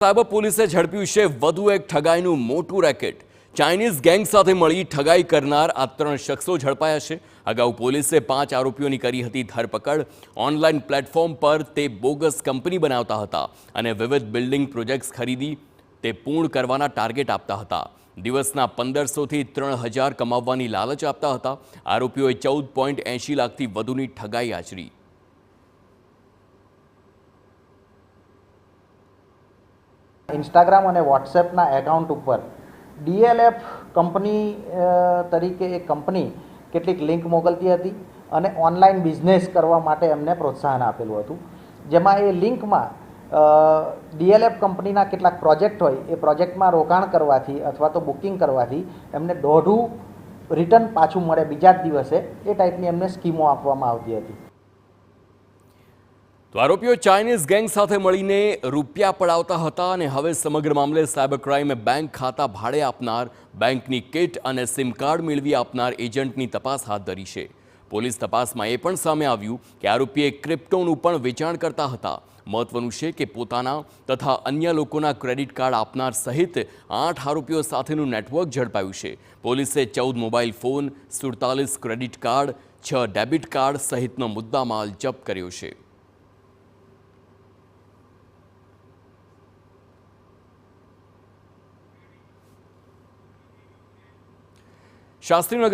Cyber પોલીસે ઝડપ્યું છે વધુ એક ઠગાઈનું મોટું રેકેટ। ચાઇનીઝ ગેંગ સાથે મળી ઠગાઈ કરનાર આ 3 શખ્સો ઝડપાયા છે। અગાઉ પોલીસે 5 આરોપીઓની કરી હતી ધરપકડ। ઓનલાઈન પ્લેટફોર્મ પર તે બોગસ કંપની બનાવતા હતા અને વિવિધ બિલ્ડિંગ પ્રોજેક્ટ્સ ખરીદી તે પૂર્ણ કરવાના ટાર્ગેટ આપતા હતા। દિવસના 1500 થી 3000 કમાવવાની લાલચ આપતા હતા। આરોપીઓએ 14.80 લાખથી વધુની ઠગાઈ આચરી। ઇન્સ્ટાગ્રામ અને વોટ્સએપના એકાઉન્ટ ઉપર ડીએલએફ કંપની તરીકે એક કંપની કેટલીક લિંક મોકલતી હતી અને ઓનલાઈન બિઝનેસ કરવા માટે એમને પ્રોત્સાહન આપેલું હતું, જેમાં એ લિંકમાં ડીએલએફ કંપનીના કેટલાક પ્રોજેક્ટ હોય એ પ્રોજેક્ટમાં રોકાણ કરવાથી અથવા તો બુકિંગ કરવાથી એમને દોઢું રિટર્ન પાછું મળે બીજા જ દિવસે, એ ટાઈપની એમને સ્કીમો આપવામાં આવતી હતી। તો આરોપીઓ ચાઇનીઝ ગેંગ સાથે મળીને રૂપિયા પડાવતા હતા અને હવે સમગ્ર મામલે સાયબર ક્રાઇમે બેંક ખાતા ભાડે આપનાર, બેંકની કિટ અને સિમ કાર્ડ મેળવી આપનાર એજન્ટની તપાસ હાથ ધરી છે। પોલીસ તપાસમાં એ પણ સામે આવ્યું કે આરોપીએ ક્રિપ્ટોનું પણ વેચાણ કરતા હતા। મહત્વનું છે કે પોતાના તથા અન્ય લોકોના ક્રેડિટ કાર્ડ આપનાર સહિત 8 આરોપીઓ સાથેનું નેટવર્ક ઝડપાયું છે। પોલીસે 14 mobile phone, 47 credit card, 6 debit card સહિતનો મુદ્દામાલ જપ્ત કર્યો છે। શાસ્ત્રીનગર